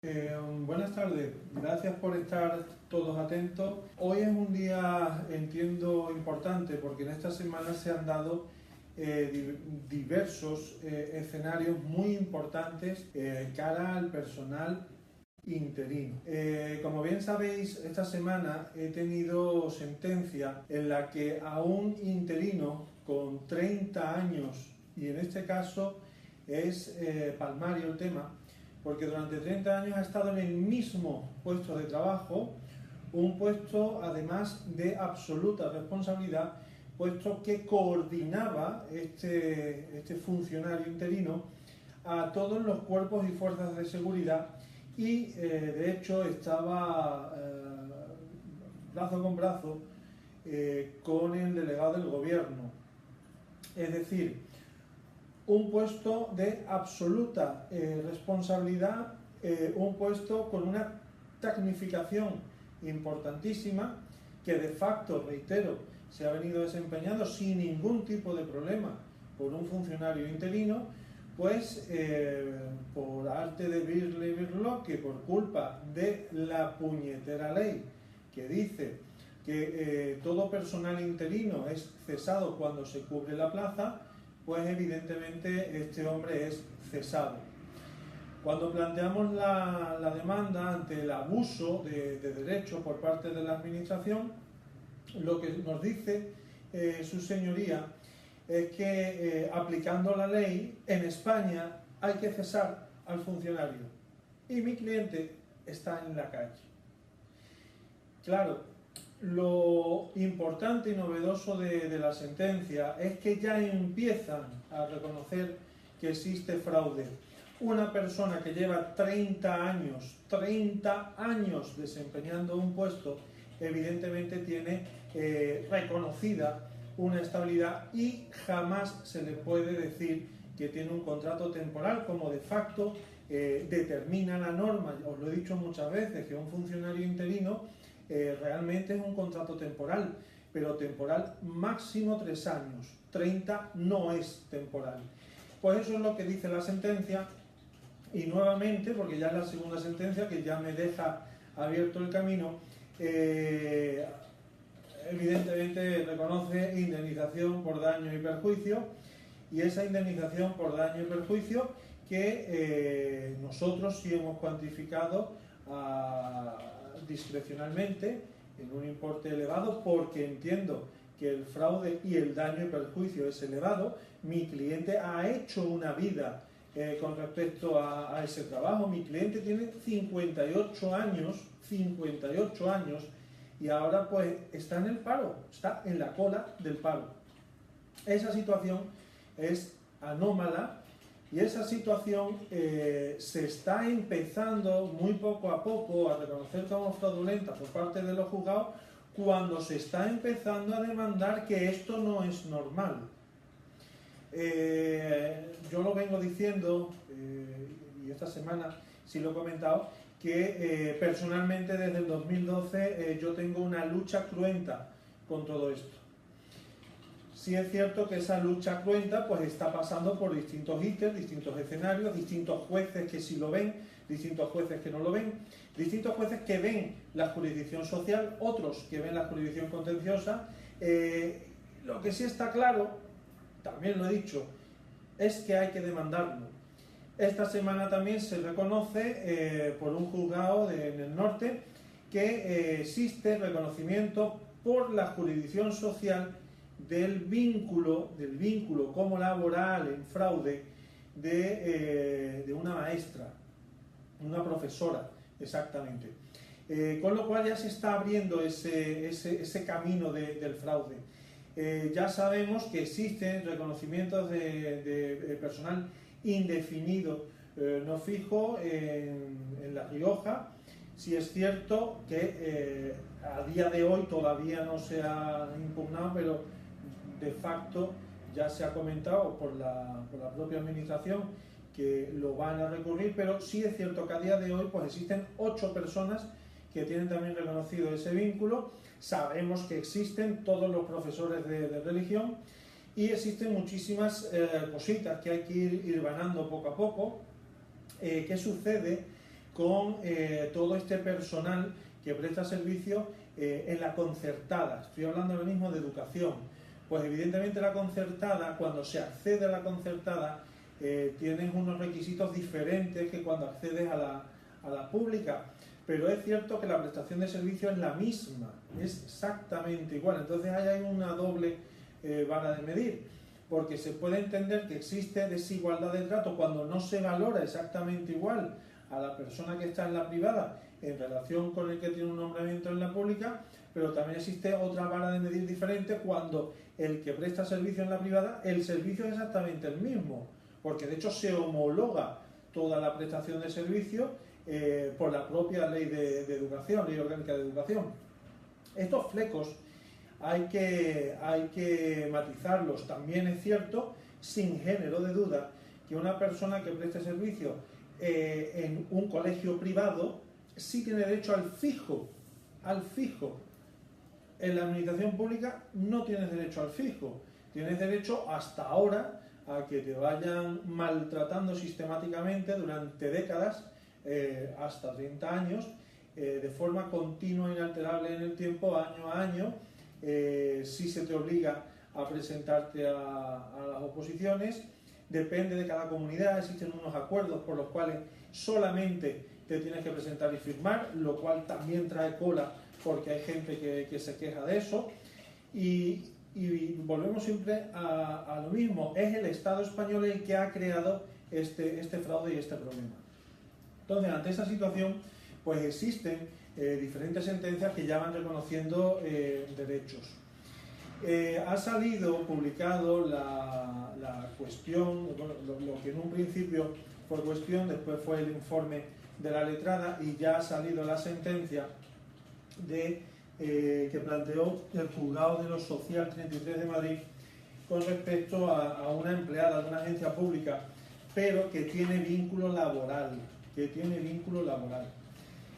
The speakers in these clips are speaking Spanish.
Buenas tardes, gracias por estar todos atentos. Hoy es un día, entiendo, importante porque en esta semana se han dado diversos escenarios muy importantes cara al personal interino. Como bien sabéis, esta semana he tenido sentencia en la que a un interino con 30 años, y en este caso es palmario el tema, porque durante 30 años ha estado en el mismo puesto de trabajo, un puesto además de absoluta responsabilidad, puesto que coordinaba este funcionario interino a todos los cuerpos y fuerzas de seguridad y de hecho estaba brazo con brazo con el delegado del gobierno. Es decir, un puesto de absoluta responsabilidad, un puesto con una tecnificación importantísima que de facto, reitero, se ha venido desempeñando sin ningún tipo de problema por un funcionario interino, pues por arte de birloque, por culpa de la puñetera ley que dice que todo personal interino es cesado cuando se cubre la plaza, pues evidentemente este hombre es cesado. Cuando planteamos la demanda ante el abuso de derechos por parte de la Administración, lo que nos dice su señoría es que aplicando la ley en España hay que cesar al funcionario y mi cliente está en la calle. Claro, lo importante y novedoso de la sentencia es que ya empiezan a reconocer que existe fraude. Una persona que lleva 30 años desempeñando un puesto, evidentemente tiene reconocida una estabilidad y jamás se le puede decir que tiene un contrato temporal, como de facto determina la norma. Os lo he dicho muchas veces, que un funcionario interino realmente es un contrato temporal, pero temporal máximo 3 años, 30 no es temporal. Pues eso es lo que dice la sentencia y nuevamente, porque ya es la segunda sentencia que ya me deja abierto el camino, evidentemente reconoce indemnización por daño y perjuicio y esa indemnización por daño y perjuicio que nosotros sí hemos cuantificado discrecionalmente en un importe elevado porque entiendo que el fraude y el daño y perjuicio es elevado. Mi cliente ha hecho una vida con respecto a ese trabajo. Mi cliente tiene 58 años y ahora pues está en el paro, está en la cola del paro. Esa situación es anómala y esa situación se está empezando muy poco a poco a reconocer como fraudulenta por parte de los juzgados cuando se está empezando a demandar que esto no es normal. Yo lo vengo diciendo, y esta semana sí lo he comentado, que personalmente desde el 2012 yo tengo una lucha cruenta con todo esto. Sí es cierto que esa lucha cruenta pues está pasando por distintos ítems, distintos escenarios, distintos jueces que sí lo ven, distintos jueces que no lo ven, distintos jueces que ven la jurisdicción social, otros que ven la jurisdicción contenciosa. Lo que sí está claro, también lo he dicho, es que hay que demandarlo. Esta semana también se reconoce por un juzgado en el norte que existe reconocimiento por la jurisdicción social del vínculo como laboral en fraude de una maestra, una profesora, exactamente. Con lo cual ya se está abriendo ese camino del fraude. Ya sabemos que existen reconocimientos de personal indefinido no fijo en La Rioja. Sí es cierto que a día de hoy todavía no se ha impugnado, pero de facto ya se ha comentado por la propia administración que lo van a recurrir, pero sí es cierto que a día de hoy pues existen 8 personas que tienen también reconocido ese vínculo. Sabemos que existen todos los profesores de religión y existen muchísimas cositas que hay que ir vanando poco a poco. ¿Qué sucede con todo este personal que presta servicio en la concertada. Estoy hablando ahora mismo de educación. Pues evidentemente la concertada, cuando se accede a la concertada, tienes unos requisitos diferentes que cuando accedes a la pública. Pero es cierto que la prestación de servicio es la misma, es exactamente igual. Entonces ahí hay una doble vara de medir, porque se puede entender que existe desigualdad de trato cuando no se valora exactamente igual a la persona que está en la privada en relación con el que tiene un nombramiento en la pública, pero también existe otra vara de medir diferente cuando el que presta servicio en la privada, el servicio es exactamente el mismo, porque de hecho se homologa toda la prestación de servicio por la propia ley de educación, ley orgánica de educación. Estos flecos hay que matizarlos. También es cierto, sin género de duda, que una persona que preste servicio en un colegio privado sí tiene derecho al fijo. En la administración pública no tienes derecho al fijo. Tienes derecho hasta ahora a que te vayan maltratando sistemáticamente durante décadas, hasta 30 años, de forma continua e inalterable en el tiempo, año a año. Si se te obliga a presentarte a las oposiciones, depende de cada comunidad, existen unos acuerdos por los cuales solamente te tienes que presentar y firmar, lo cual también trae cola porque hay gente que se queja de eso, y volvemos siempre a lo mismo, es el Estado español el que ha creado este fraude y este problema. Entonces, ante esa situación, pues existen diferentes sentencias que ya van reconociendo derechos. Ha salido publicado la cuestión, bueno, lo que en un principio fue cuestión, después fue el informe de la letrada, y ya ha salido la sentencia que planteó el Juzgado de lo Social 33 de Madrid con respecto a una empleada de una agencia pública, pero que tiene vínculo laboral.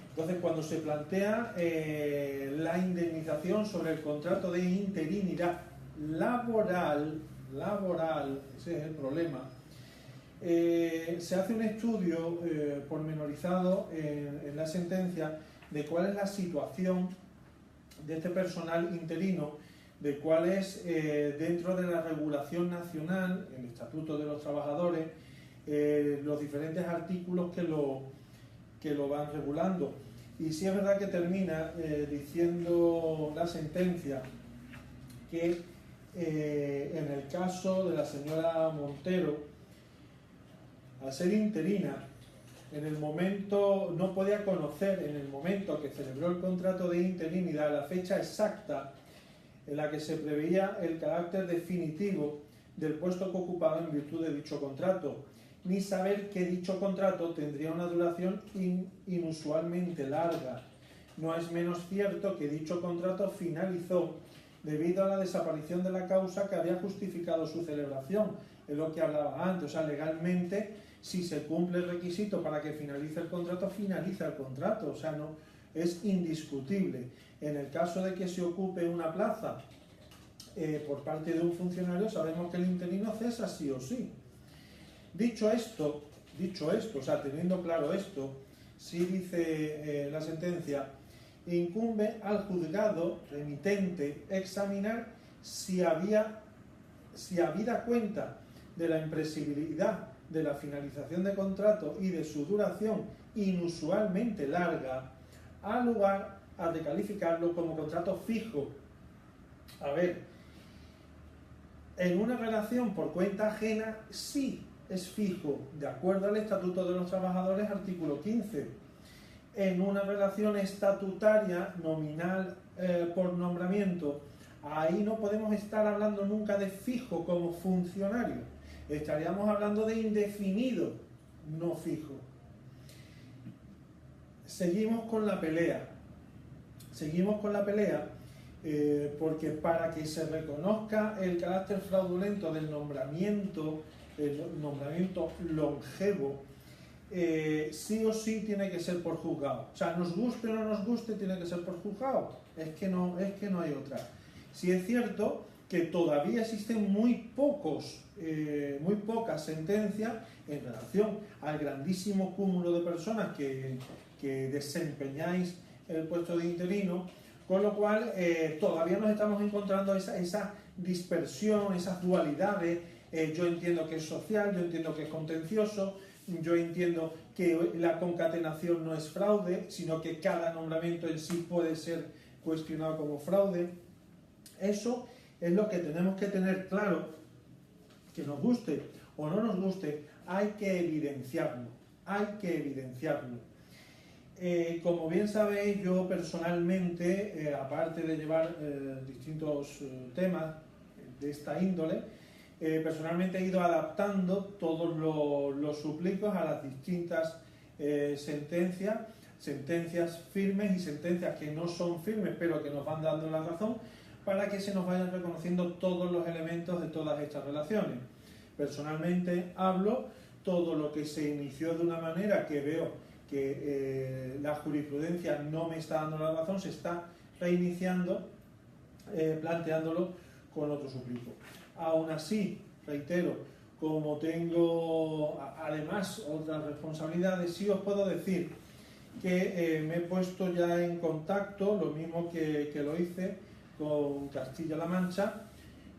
Entonces, cuando se plantea la indemnización sobre el contrato de interinidad laboral, ese es el problema, se hace un estudio pormenorizado en la sentencia de cuál es la situación de este personal interino, de cuál es dentro de la regulación nacional, el Estatuto de los Trabajadores, los diferentes artículos que lo van regulando. Y sí es verdad que termina diciendo la sentencia que en el caso de la señora Montero, al ser interina, en el momento, no podía conocer en el momento que celebró el contrato de interinidad la fecha exacta en la que se preveía el carácter definitivo del puesto que ocupaba en virtud de dicho contrato, ni saber que dicho contrato tendría una duración inusualmente larga. No es menos cierto que dicho contrato finalizó debido a la desaparición de la causa que había justificado su celebración. Es lo que hablaba antes, o sea, legalmente, si se cumple el requisito para que finalice el contrato, finaliza el contrato, o sea, no es indiscutible. En el caso de que se ocupe una plaza por parte de un funcionario, sabemos que el interino cesa sí o sí. Dicho esto, o sea, teniendo claro esto, sí dice la sentencia, incumbe al juzgado remitente examinar si habida cuenta de la imprescindibilidad de la finalización de contrato y de su duración inusualmente larga, ha lugar a decalificarlo como contrato fijo. A ver, en una relación por cuenta ajena sí es fijo, de acuerdo al Estatuto de los Trabajadores, artículo 15. En una relación estatutaria, nominal por nombramiento, ahí no podemos estar hablando nunca de fijo como funcionario. Estaríamos hablando de indefinido, no fijo. Seguimos con la pelea. Porque para que se reconozca el carácter fraudulento del nombramiento, el nombramiento longevo, sí o sí tiene que ser por juzgado. O sea, nos guste o no nos guste, tiene que ser por juzgado. Es que no hay otra. Sí es cierto que todavía existen muy pocas sentencias en relación al grandísimo cúmulo de personas que desempeñáis el puesto de interino, con lo cual todavía nos estamos encontrando esa dispersión, esas dualidades. Yo entiendo que es social, yo entiendo que es contencioso, yo entiendo que la concatenación no es fraude, sino que cada nombramiento en sí puede ser cuestionado como fraude. Eso es lo que tenemos que tener claro, que nos guste o no nos guste, hay que evidenciarlo, como bien sabéis, yo personalmente, aparte de llevar distintos temas de esta índole, personalmente he ido adaptando todos los suplicos a las distintas sentencias firmes y sentencias que no son firmes, pero que nos van dando la razón, para que se nos vayan reconociendo todos los elementos de todas estas relaciones. Personalmente hablo, todo lo que se inició de una manera que veo que la jurisprudencia no me está dando la razón, se está reiniciando, planteándolo con otro suplico. Aún así, reitero, como tengo además otras responsabilidades, sí os puedo decir que me he puesto ya en contacto, lo mismo que lo hice con Castilla-La Mancha,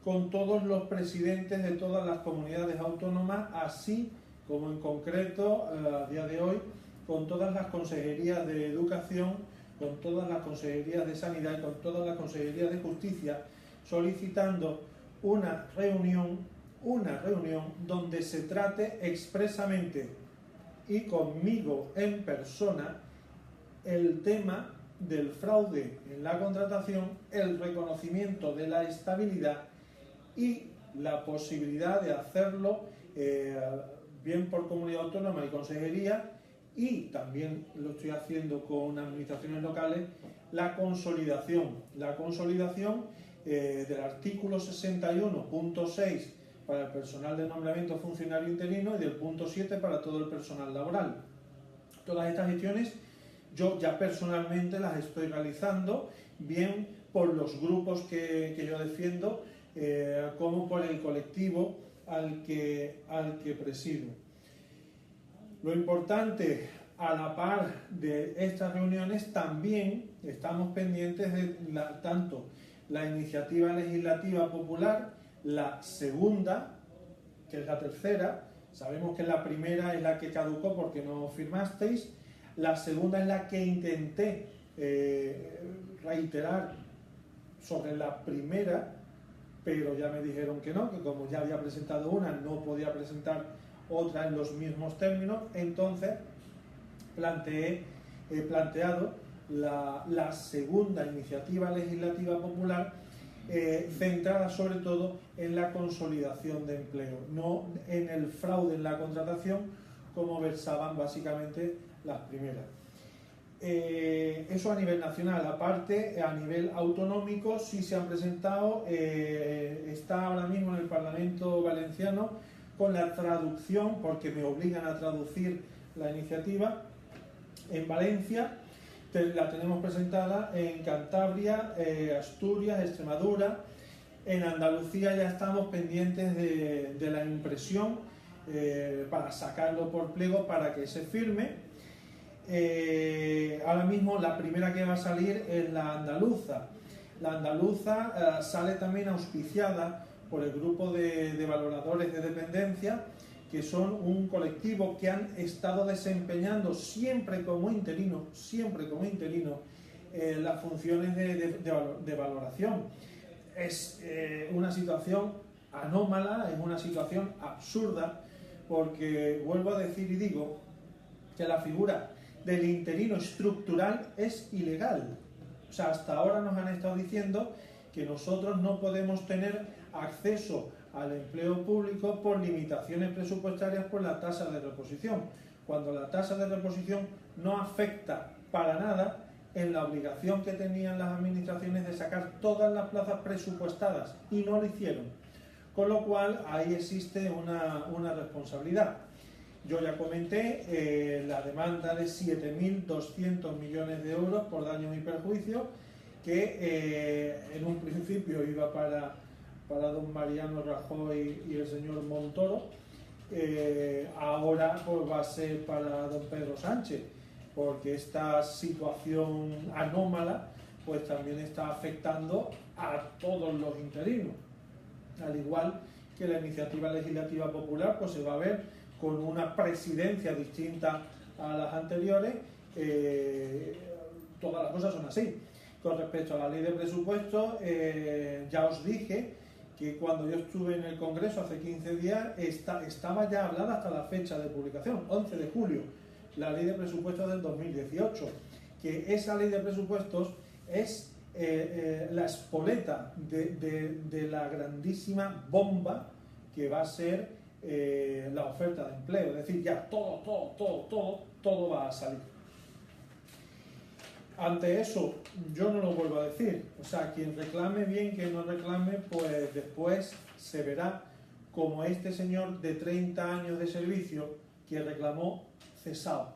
con todos los presidentes de todas las comunidades autónomas, así como en concreto a día de hoy con todas las consejerías de educación, con todas las consejerías de sanidad y con todas las consejerías de justicia, solicitando una reunión donde se trate expresamente y conmigo en persona el tema del fraude en la contratación, el reconocimiento de la estabilidad y la posibilidad de hacerlo bien por comunidad autónoma y consejería, y también lo estoy haciendo con administraciones locales, la consolidación del artículo 61.6 para el personal de nombramiento funcionario interino y del punto 7 para todo el personal laboral. Todas estas gestiones yo ya personalmente las estoy realizando, bien por los grupos que yo defiendo, como por el colectivo al que presido. Lo importante, a la par de estas reuniones, también estamos pendientes de tanto la iniciativa legislativa popular, la segunda, que es la tercera. Sabemos que la primera es la que caducó porque no firmasteis. La segunda es la que intenté reiterar sobre la primera, pero ya me dijeron que no, que como ya había presentado una, no podía presentar otra en los mismos términos. Entonces he planteado la segunda iniciativa legislativa popular, centrada sobre todo en la consolidación de empleo, no en el fraude en la contratación, como versaban básicamente las primeras. Eso a nivel nacional. Aparte, a nivel autonómico sí se han presentado, está ahora mismo en el Parlamento Valenciano con la traducción, porque me obligan a traducir la iniciativa. En Valencia la tenemos presentada, en Cantabria, Asturias, Extremadura. En Andalucía ya estamos pendientes de la impresión para sacarlo por pliego para que se firme. Ahora mismo la primera que va a salir es la andaluza. La andaluza sale también auspiciada por el grupo de valoradores de dependencia, que son un colectivo que han estado desempeñando siempre como interino, las funciones de valoración. Es una situación anómala, es una situación absurda, porque vuelvo a decir y digo que la figura del interino estructural es ilegal. O sea, hasta ahora nos han estado diciendo que nosotros no podemos tener acceso al empleo público por limitaciones presupuestarias por la tasa de reposición, cuando la tasa de reposición no afecta para nada en la obligación que tenían las administraciones de sacar todas las plazas presupuestadas, y no lo hicieron. Con lo cual ahí existe una responsabilidad. Yo ya comenté la demanda de 7.200 millones de euros por daños y perjuicios, que en un principio iba para don Mariano Rajoy y el señor Montoro, ahora pues va a ser para don Pedro Sánchez, porque esta situación anómala pues también está afectando a todos los interinos, al igual que la iniciativa legislativa popular pues se va a ver con una presidencia distinta a las anteriores. Todas las cosas son así. Con respecto a la ley de presupuestos, ya os dije que cuando yo estuve en el Congreso hace 15 días estaba ya hablada hasta la fecha de publicación, 11 de julio, la ley de presupuestos del 2018, que esa ley de presupuestos es la espoleta de la grandísima bomba que va a ser la oferta de empleo. Es decir, ya todo va a salir. Ante eso, yo no lo vuelvo a decir. O sea, quien reclame bien, quien no reclame, pues después se verá como este señor de 30 años de servicio que reclamó cesado.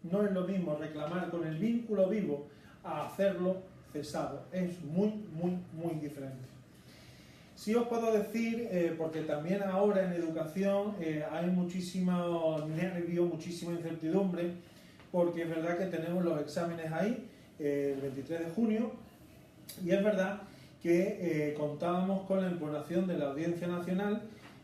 No es lo mismo reclamar con el vínculo vivo a hacerlo cesado. Es muy diferente. Sí os puedo decir, porque también ahora en educación hay muchísimo nervio, muchísima incertidumbre, porque es verdad que tenemos los exámenes ahí, el 23 de junio, y es verdad que contábamos con la impugnación de la Audiencia Nacional.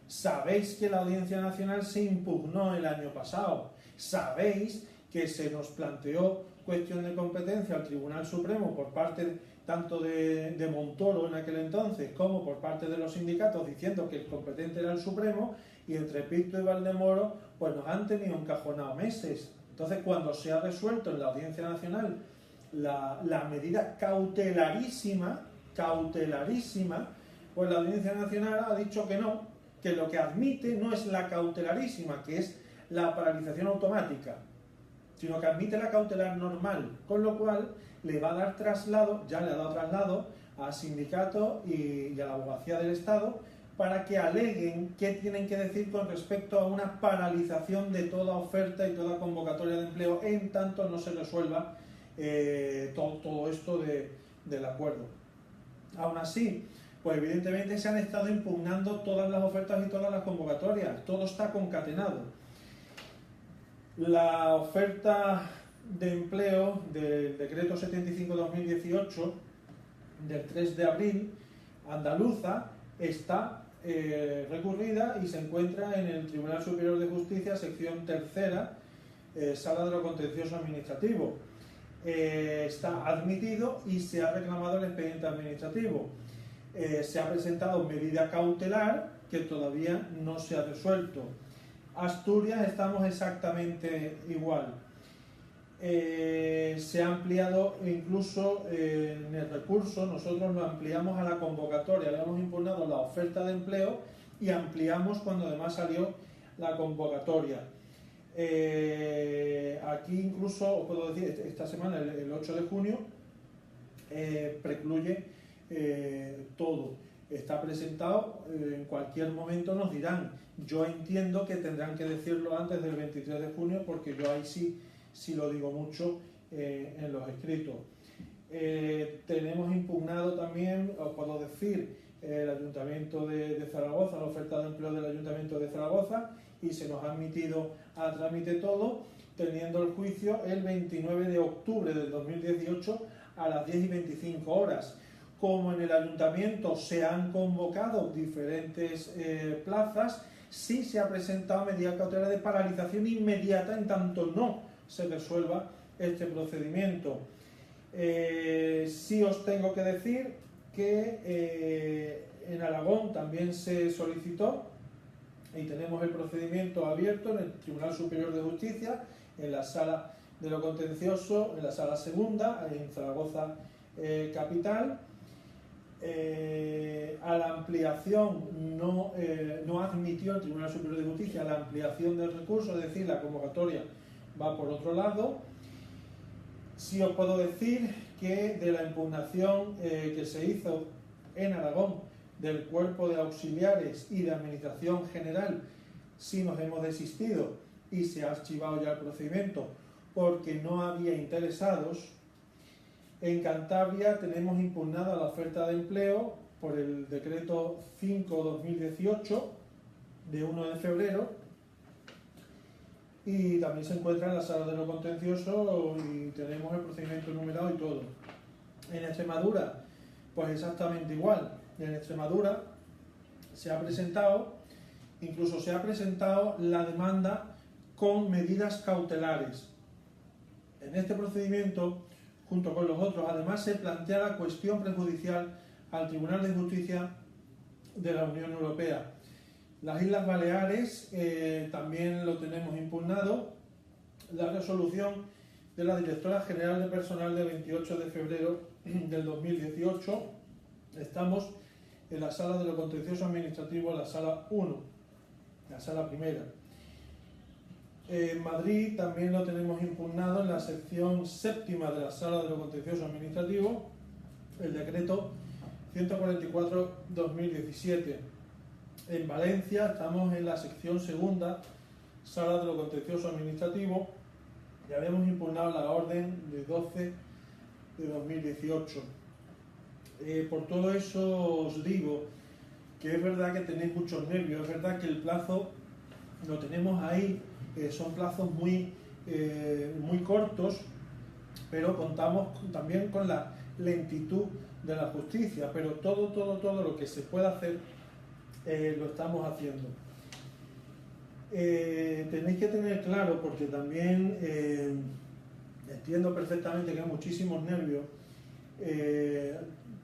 Sabéis que la Audiencia Nacional se impugnó el año pasado, sabéis que se nos planteó cuestión de competencia al Tribunal Supremo por parte tanto de Montoro en aquel entonces como por parte de los sindicatos diciendo que el competente era el Supremo, y entre Picto y Valdemoro pues nos han tenido encajonado meses. Entonces, cuando se ha resuelto en la Audiencia Nacional la medida cautelarísima, pues la Audiencia Nacional ha dicho que no, que lo que admite no es la cautelarísima, que es la paralización automática, sino que admite la cautelar normal, con lo cual le va a dar traslado, ya le ha dado traslado a sindicatos y a la abogacía del Estado para que aleguen qué tienen que decir con respecto a una paralización de toda oferta y toda convocatoria de empleo en tanto no se resuelva todo esto del acuerdo. Aún así, pues evidentemente se han estado impugnando todas las ofertas y todas las convocatorias, todo está concatenado. La oferta de empleo del decreto 75/2018 del 3 de abril andaluza está recurrida y se encuentra en el Tribunal Superior de Justicia, sección tercera, sala de lo contencioso administrativo. Está admitido y se ha reclamado el expediente administrativo. Se ha presentado medida cautelar que todavía no se ha resuelto. Asturias estamos exactamente igual. Se ha ampliado incluso en el recurso, nosotros lo ampliamos a la convocatoria, habíamos impugnado la oferta de empleo y ampliamos cuando además salió la convocatoria. Aquí incluso, os puedo decir, esta semana, el 8 de junio, precluye todo. Está presentado, en cualquier momento nos dirán. Yo entiendo que tendrán que decirlo antes del 23 de junio porque yo ahí sí lo digo mucho en los escritos. Tenemos impugnado también, os puedo decir, el Ayuntamiento de Zaragoza, la oferta de empleo del Ayuntamiento de Zaragoza, y se nos ha admitido a trámite todo, teniendo el juicio el 29 de octubre del 2018 a las 10:25 horas. Como en el Ayuntamiento se han convocado diferentes plazas, sí se ha presentado medida cautelar de paralización inmediata en tanto no se resuelva este procedimiento. Sí os tengo que decir que en Aragón también se solicitó y tenemos el procedimiento abierto en el Tribunal Superior de Justicia, en la sala de lo contencioso, en la sala segunda, en Zaragoza capital. A la ampliación no admitió el Tribunal Superior de Justicia la ampliación del recurso, es decir, la convocatoria va por otro lado. Sí os puedo decir que de la impugnación que se hizo en Aragón del Cuerpo de Auxiliares y de Administración General, sí nos hemos desistido y se ha archivado ya el procedimiento porque no había interesados. En Cantabria tenemos impugnada la oferta de empleo por el decreto 5/2018 de 1 de febrero, y también se encuentra en la sala de lo contencioso y tenemos el procedimiento enumerado y todo. En Extremadura, pues exactamente igual. En Extremadura incluso se ha presentado la demanda con medidas cautelares. En este procedimiento, junto con los otros, además se plantea la cuestión prejudicial al Tribunal de Justicia de la Unión Europea. Las Islas Baleares también lo tenemos impugnado. La resolución de la Directora General de Personal del 28 de febrero del 2018. Estamos en la Sala de lo Contencioso Administrativo, la Sala 1, la Sala Primera. En Madrid también lo tenemos impugnado en la sección séptima de la Sala de lo Contencioso Administrativo, el decreto 144/2017. En Valencia estamos en la sección segunda, Sala de lo Contencioso Administrativo, y habíamos impugnado la orden de 12 de 2018. Por todo eso os digo que es verdad que tenéis muchos nervios, es verdad que el plazo lo tenemos ahí, son plazos muy cortos, pero contamos también con la lentitud de la justicia, pero todo lo que se pueda hacer lo estamos haciendo. Tenéis que tener claro, porque también entiendo perfectamente que hay muchísimos nervios,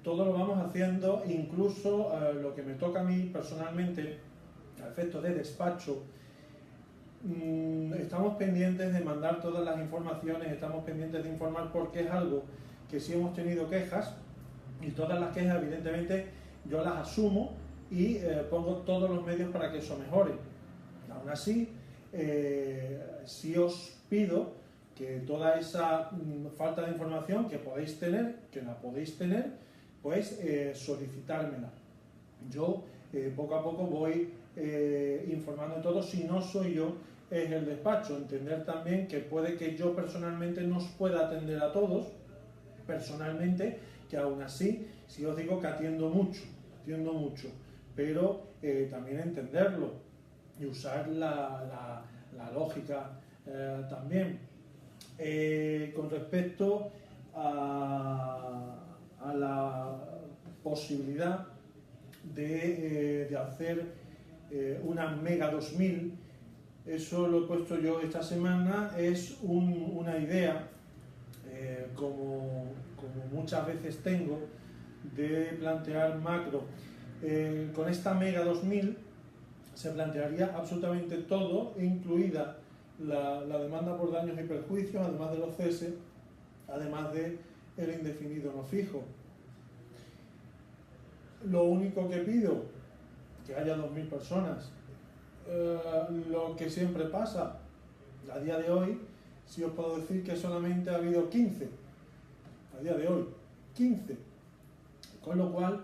todo lo vamos haciendo, incluso lo que me toca a mí personalmente, a efectos de despacho. Estamos pendientes de mandar todas las informaciones, estamos pendientes de informar, porque es algo que sí hemos tenido quejas, y todas las quejas evidentemente yo las asumo y pongo todos los medios para que eso mejore. Aún así, sí os pido que toda esa falta de información que podéis tener, que la podéis tener, pues solicitármela. Yo poco a poco voy informando de todo. Si no soy yo, es el despacho. Entender también que puede que yo personalmente no os pueda atender a todos, personalmente, que aún así, si os digo que atiendo mucho, pero también entenderlo y usar la lógica también. Con respecto a la posibilidad de hacer una Mega 2000, eso lo he puesto yo esta semana, es una idea, como muchas veces tengo, de plantear macro. Con esta Mega 2000 se plantearía absolutamente todo, incluida la demanda por daños y perjuicios, además de los ceses, además de el indefinido no fijo. Lo único que pido, que haya 2.000 personas. Lo que siempre pasa, a día de hoy, sí os puedo decir que solamente ha habido 15, a día de hoy, 15. Con lo cual,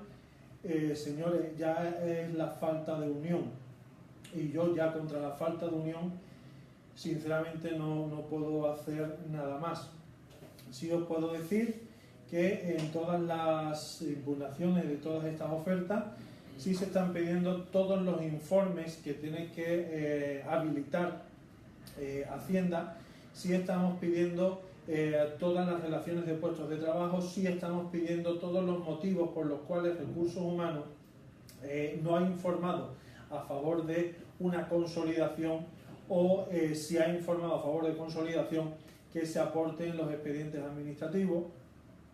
señores, ya es la falta de unión. Y yo ya contra la falta de unión, sinceramente no puedo hacer nada más. Sí os puedo decir que en todas las impugnaciones de todas estas ofertas sí se están pidiendo todos los informes que tiene que habilitar Hacienda, sí estamos pidiendo todas las relaciones de puestos de trabajo, sí estamos pidiendo todos los motivos por los cuales Recursos Humanos no ha informado a favor de una consolidación, o si ha informado a favor de consolidación, que se aporte en los expedientes administrativos,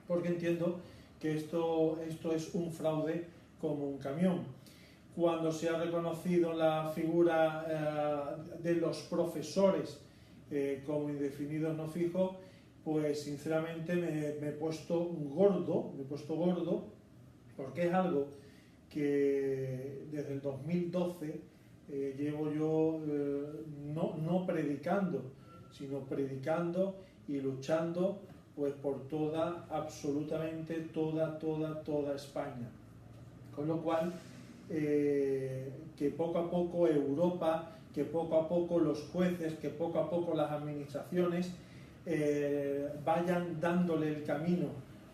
porque entiendo que esto es un fraude como un camión. Cuando se ha reconocido la figura de los profesores como indefinidos no fijos, pues sinceramente me he puesto gordo, porque es algo que desde el 2012 llevo yo no predicando, sino predicando y luchando pues por absolutamente toda España. Con lo cual, que poco a poco Europa, que poco a poco los jueces, que poco a poco las administraciones vayan dándole el camino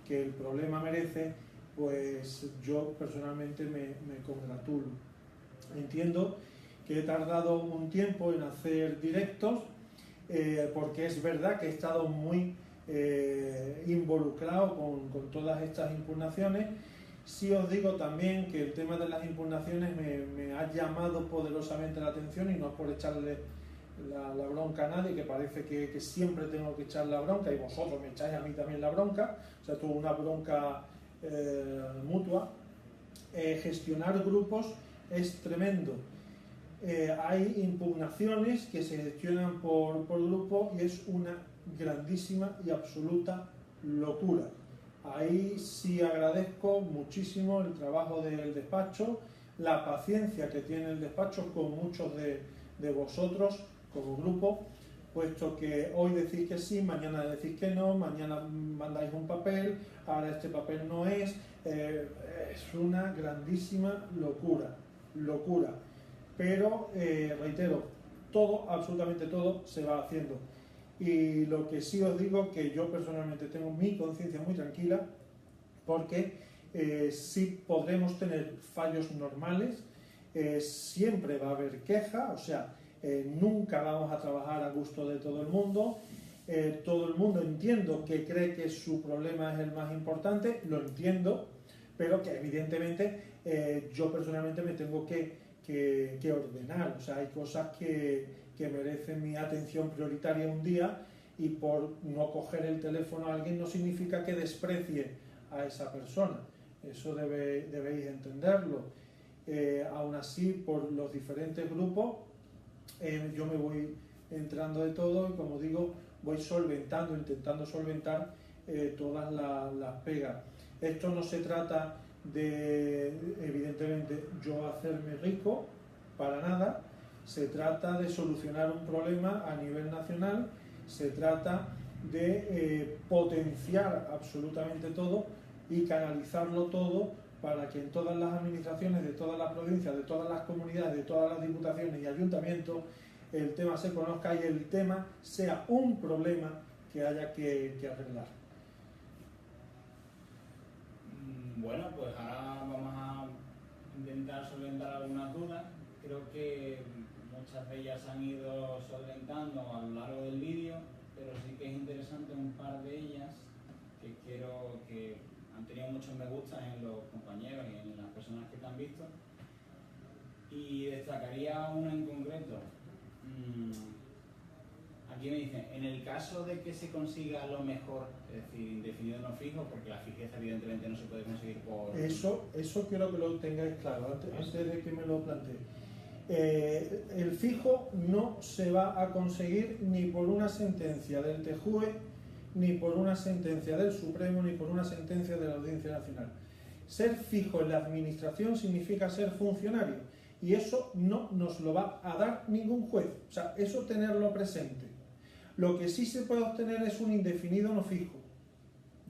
que el problema merece, pues yo personalmente me congratulo. Entiendo que he tardado un tiempo en hacer directos, porque es verdad que he estado muy involucrado con todas estas impugnaciones. Sí os digo también que el tema de las impugnaciones me ha llamado poderosamente la atención, y no es por echarle la bronca a nadie, que parece que siempre tengo que echar la bronca, y vosotros me echáis a mí también la bronca, o sea, tuvo una bronca mutua. Gestionar grupos es tremendo. Hay impugnaciones que se gestionan por grupo y es una grandísima y absoluta locura. Ahí sí agradezco muchísimo el trabajo del despacho, la paciencia que tiene el despacho con muchos de vosotros como grupo, puesto que hoy decís que sí, mañana decís que no, mañana mandáis un papel, ahora este papel no es. Es una grandísima locura. Pero, reitero, todo, absolutamente todo, se va haciendo. Y lo que sí os digo, que yo personalmente tengo mi conciencia muy tranquila, porque sí podremos tener fallos normales, siempre va a haber queja, o sea, nunca vamos a trabajar a gusto de todo el mundo. Todo el mundo, entiendo que cree que su problema es el más importante, lo entiendo, pero que evidentemente yo personalmente me tengo que ordenar. O sea, hay cosas que merecen mi atención prioritaria un día, y por no coger el teléfono a alguien no significa que desprecie a esa persona. Eso debéis entenderlo. Aún así, por los diferentes grupos, yo me voy entrando de todo, y como digo, voy intentando solventar todas las pegas. Esto no se trata de, evidentemente, yo hacerme rico, para nada. Se trata de solucionar un problema a nivel nacional, se trata de potenciar absolutamente todo y canalizarlo todo para que en todas las administraciones de todas las provincias, de todas las comunidades, de todas las diputaciones y ayuntamientos, el tema se conozca y el tema sea un problema que haya que arreglar. Bueno, pues ahora vamos a intentar solventar algunas dudas. Creo que muchas de ellas han ido solventando a lo largo del vídeo, pero sí que es interesante un par de ellas que quiero que han tenido muchos me gusta en los compañeros y en las personas que te han visto, y destacaría una en concreto. Aquí me dicen, en el caso de que se consiga lo mejor, es decir, indefinido no fijo, porque la fijeza evidentemente no se puede conseguir por... Eso quiero que lo tengáis claro, antes de que me lo plantee. El fijo no se va a conseguir ni por una sentencia del TJUE, ni por una sentencia del Supremo, ni por una sentencia de la Audiencia Nacional. Ser fijo en la administración significa ser funcionario, y eso no nos lo va a dar ningún juez. O sea, eso tenerlo presente. Lo que sí se puede obtener es un indefinido no fijo.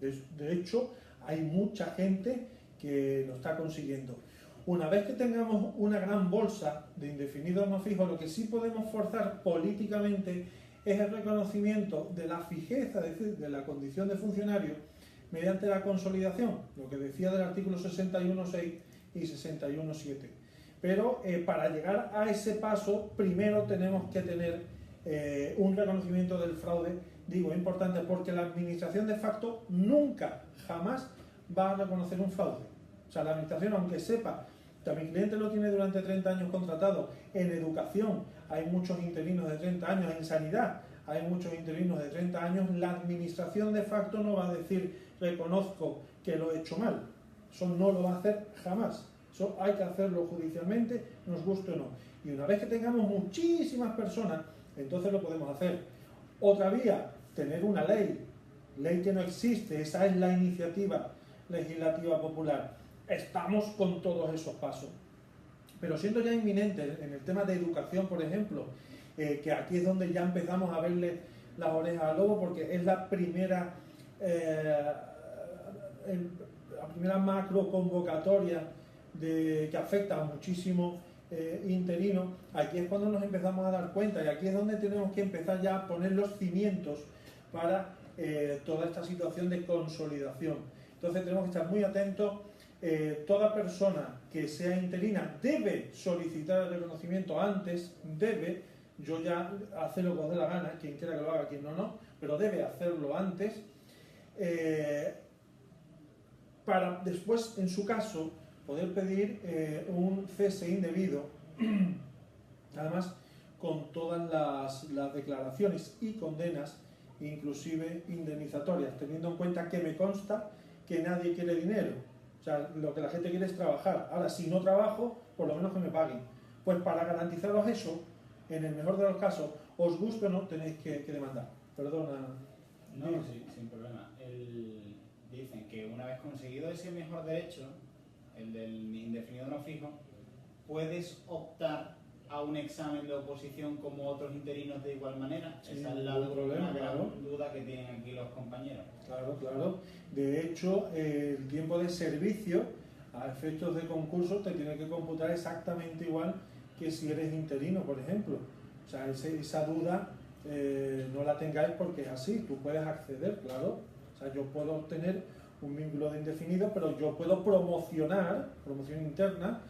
De hecho, hay mucha gente que lo está consiguiendo. Una vez que tengamos una gran bolsa de indefinidos no fijos, lo que sí podemos forzar políticamente es el reconocimiento de la fijeza, es decir, de la condición de funcionario, mediante la consolidación, lo que decía del artículo 61.6 y 61.7. Pero para llegar a ese paso, primero tenemos que tener un reconocimiento del fraude, digo, importante, porque la administración de facto nunca, jamás va a reconocer un fraude. O sea, la administración, aunque sepa que mi cliente lo tiene durante 30 años contratado, en educación hay muchos interinos de 30 años, en sanidad hay muchos interinos de 30 años, la administración de facto no va a decir, reconozco que lo he hecho mal. Eso no lo va a hacer jamás. Eso hay que hacerlo judicialmente, nos guste o no. Y una vez que tengamos muchísimas personas, entonces lo podemos hacer. Otra vía, tener una ley que no existe, esa es la iniciativa legislativa popular. Estamos con todos esos pasos. Pero siendo ya inminente en el tema de educación, por ejemplo, que aquí es donde ya empezamos a verle las orejas al lobo, porque es la primera macro convocatoria que afecta a muchísimos interinos. Aquí es cuando nos empezamos a dar cuenta, y aquí es donde tenemos que empezar ya a poner los cimientos para toda esta situación de consolidación. Entonces tenemos que estar muy atentos Toda persona que sea interina debe solicitar el reconocimiento antes, yo ya hacerlo cuando dé la gana, quien quiera que lo haga, quien no, pero debe hacerlo antes, para después, en su caso, poder pedir un cese indebido, además con todas las declaraciones y condenas, inclusive indemnizatorias, teniendo en cuenta que me consta que nadie quiere dinero. O sea, lo que la gente quiere es trabajar. Ahora, si no trabajo, por lo menos que me paguen. Pues para garantizaros eso, en el mejor de los casos, os guste o no, tenéis que demandar. Perdona. No, sí, sin problema. Dicen que una vez conseguido ese mejor derecho, el del indefinido no fijo, puedes optar a un examen de oposición como otros interinos de igual manera. Sí, esa es la gran duda que tienen aquí los compañeros. Claro, claro. De hecho, el tiempo de servicio a efectos de concurso te tiene que computar exactamente igual que si eres interino, por ejemplo. O sea, esa duda no la tengáis porque es así. Tú puedes acceder, claro. O sea, yo puedo obtener un vínculo de indefinido, pero yo puedo promoción interna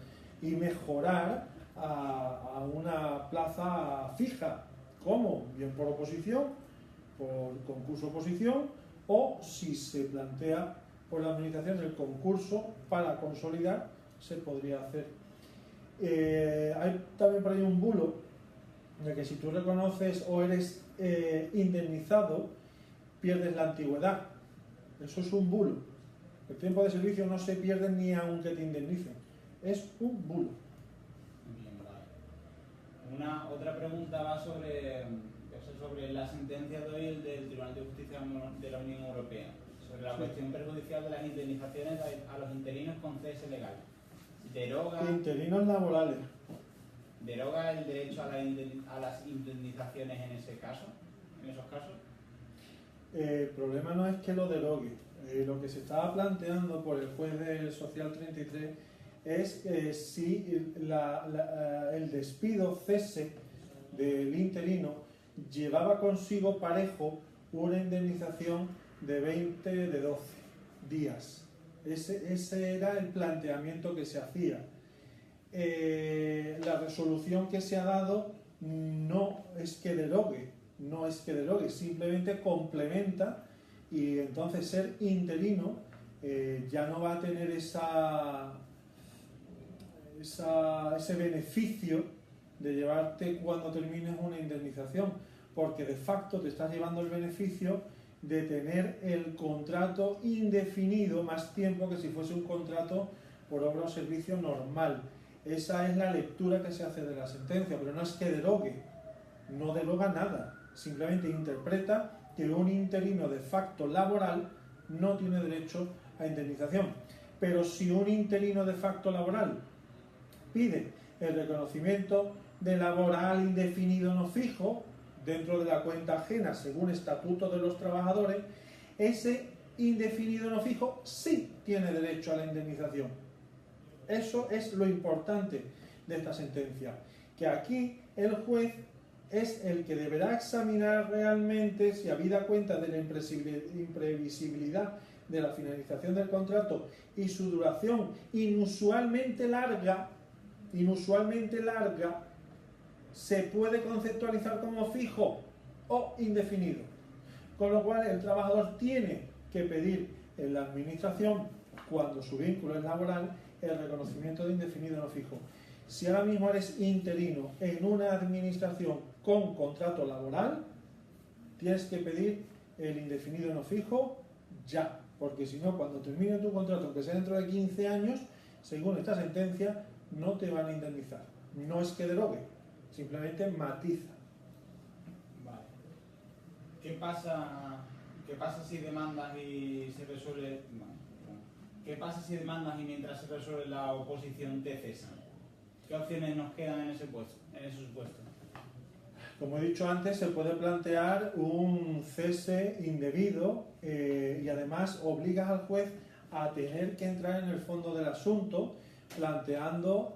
y mejorar a una plaza fija. ¿Cómo? Bien por oposición, por concurso oposición, o si se plantea por la administración el concurso para consolidar, se podría hacer. Hay también por ahí un bulo de que si tú reconoces o eres indemnizado, pierdes la antigüedad. Eso es un bulo. El tiempo de servicio no se pierde ni aunque te indemnicen. Es un bulo. Otra pregunta va sobre la sentencia de hoy del Tribunal de Justicia de la Unión Europea, sobre la cuestión perjudicial de las indemnizaciones a los interinos con cese legal. Interinos laborales. ¿Deroga el derecho a las indemnizaciones en esos casos? El problema no es que lo derogue. Lo que se estaba planteando por el juez del Social 33 es si el despido, cese del interino llevaba consigo parejo una indemnización de 12 días. Ese era el planteamiento que se hacía. La resolución que se ha dado no es que derogue, simplemente complementa, y entonces ser interino ya no va a tener ese beneficio de llevarte cuando termines una indemnización, porque de facto te estás llevando el beneficio de tener el contrato indefinido más tiempo que si fuese un contrato por obra o servicio normal. Esa es la lectura que se hace de la sentencia, pero no es que derogue, no deroga nada, simplemente interpreta que un interino de facto laboral no tiene derecho a indemnización. Pero si un interino de facto laboral pide el reconocimiento de laboral indefinido no fijo dentro de la cuenta ajena según estatuto de los trabajadores, ese indefinido no fijo sí tiene derecho a la indemnización. Eso es lo importante de esta sentencia, que aquí el juez es el que deberá examinar realmente si, habida cuenta de la imprevisibilidad de la finalización del contrato y su duración inusualmente larga, se puede conceptualizar como fijo o indefinido. Con lo cual el trabajador tiene que pedir en la administración, cuando su vínculo es laboral, el reconocimiento de indefinido no fijo. Si ahora mismo eres interino en una administración con contrato laboral, tienes que pedir el indefinido no fijo ya, porque si no, cuando termine tu contrato, aunque sea dentro de 15 años, según esta sentencia, no te van a indemnizar. No es que derogue, simplemente matiza. Vale. ¿Qué pasa si demandas y se resuelve? ¿Qué pasa si demandas y mientras se resuelve la oposición te cesan? ¿Qué opciones nos quedan en ese supuesto? Como he dicho antes, se puede plantear un cese indebido y además obligas al juez a tener que entrar en el fondo del asunto, planteando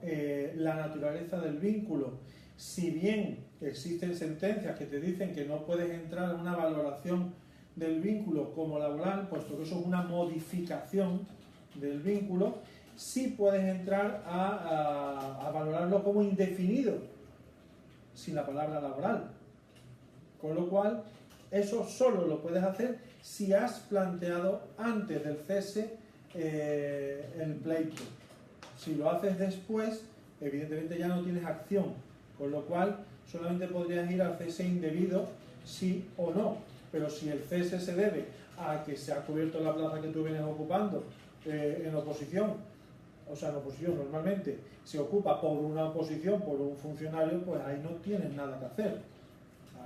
la naturaleza del vínculo. Si bien existen sentencias que te dicen que no puedes entrar en una valoración del vínculo como laboral, puesto que eso es una modificación del vínculo, sí puedes entrar a valorarlo como indefinido, sin la palabra laboral. Con lo cual, eso solo lo puedes hacer si has planteado antes del cese el pleito. Si lo haces después, evidentemente ya no tienes acción, con lo cual solamente podrías ir al cese indebido, sí o no. Pero si el cese se debe a que se ha cubierto la plaza que tú vienes ocupando en oposición, o sea, en oposición normalmente se ocupa por una oposición, por un funcionario, pues ahí no tienes nada que hacer.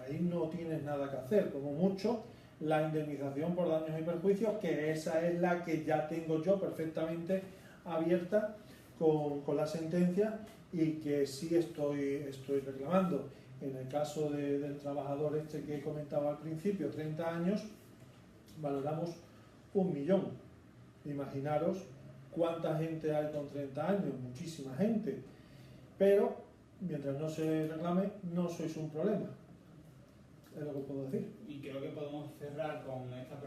Ahí no tienes nada que hacer. Como mucho, la indemnización por daños y perjuicios, que esa es la que ya tengo yo perfectamente abierta con la sentencia y que sí estoy reclamando. En el caso del trabajador este que comentaba al principio, 30 años, valoramos 1 millón. Imaginaros cuánta gente hay con 30 años, muchísima gente. Pero, mientras no se reclame, no sois un problema. Es lo que puedo decir. Y creo que podemos cerrar con esta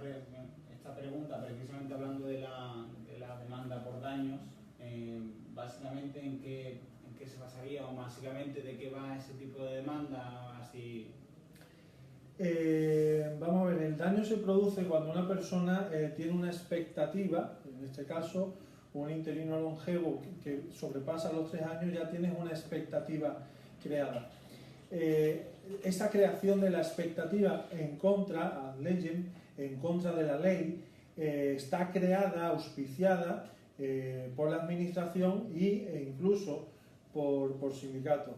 pregunta, precisamente hablando de la demanda por daños. Básicamente, ¿en qué se basaría o básicamente de qué va ese tipo de demanda? Así. Vamos a ver, el daño se produce cuando una persona tiene una expectativa, en este caso un interino longevo que sobrepasa los 3 años, ya tienes una expectativa creada. Esa creación de la expectativa en contra, ad legem, en contra de la ley, está creada, auspiciada por la administración e incluso por sindicato.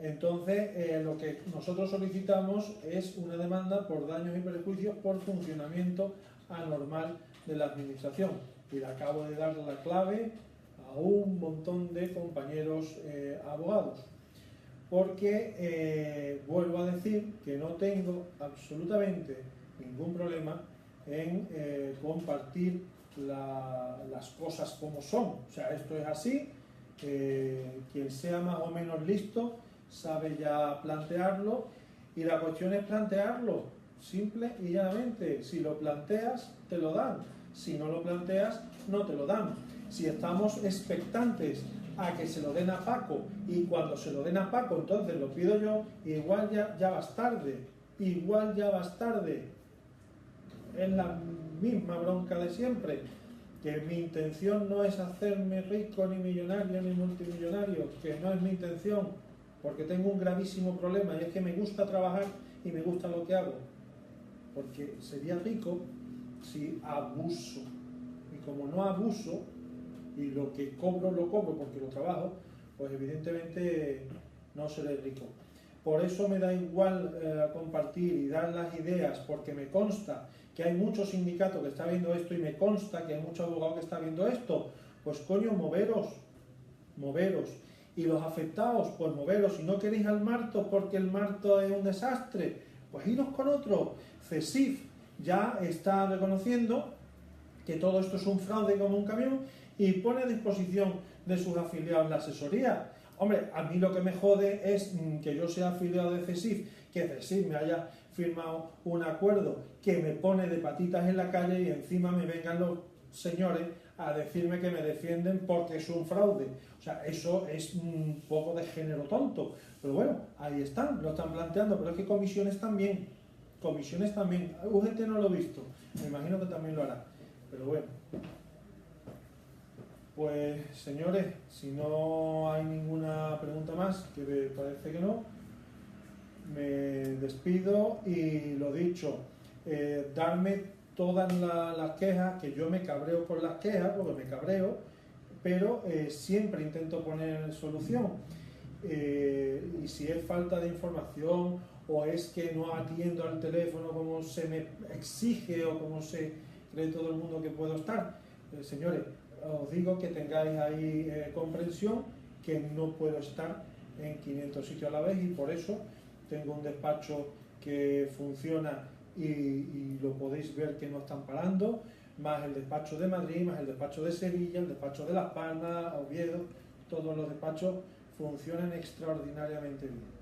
Entonces, lo que nosotros solicitamos es una demanda por daños y perjuicios por funcionamiento anormal de la administración. Y le acabo de dar la clave a un montón de compañeros abogados. Porque vuelvo a decir que no tengo absolutamente ningún problema en compartir las cosas como son. O sea, esto es así. Quien sea más o menos listo sabe ya plantearlo, y la cuestión es plantearlo, simple y llanamente. Si lo planteas, te lo dan. Si no lo planteas, no te lo dan. Si estamos expectantes a que se lo den a Paco, y cuando se lo den a Paco entonces lo pido yo, igual ya vas tarde, igual ya vas tarde. Es la misma bronca de siempre, que mi intención no es hacerme rico, ni millonario, ni multimillonario, que no es mi intención, porque tengo un gravísimo problema, y es que me gusta trabajar y me gusta lo que hago, porque sería rico si abuso, y como no abuso, y lo que cobro lo cobro porque lo trabajo, pues evidentemente no seré rico. Por eso me da igual compartir y dar las ideas, porque me consta que hay muchos sindicatos que están viendo esto, y me consta que hay muchos abogados que están viendo esto. Pues coño, moveros. Y los afectados, pues moveros. Si no queréis al Marto porque el Marto es un desastre, pues iros con otro. CESIF ya está reconociendo que todo esto es un fraude como un camión, y pone a disposición de sus afiliados la asesoría. Hombre, a mí lo que me jode es que yo sea afiliado de CESIF, que CESIF me haya firmado un acuerdo que me pone de patitas en la calle, y encima me vengan los señores a decirme que me defienden porque es un fraude. O sea, eso es un poco de género tonto. Pero bueno, ahí están, lo están planteando. Pero es que comisiones también. UGT no lo he visto, me imagino que también lo hará. Pero bueno. Pues señores, si no hay ninguna pregunta más, que me parece que no, me despido, y lo dicho, darme todas las quejas, que yo me cabreo por las quejas, porque me cabreo, pero siempre intento poner solución. Y si es falta de información, o es que no atiendo al teléfono como se me exige o como se cree todo el mundo que puedo estar, señores, os digo que tengáis ahí comprensión, que no puedo estar en 500 sitios a la vez, y por eso tengo un despacho que funciona y lo podéis ver que no están parando, más el despacho de Madrid, más el despacho de Sevilla, el despacho de Las Palmas, Oviedo. Todos los despachos funcionan extraordinariamente bien.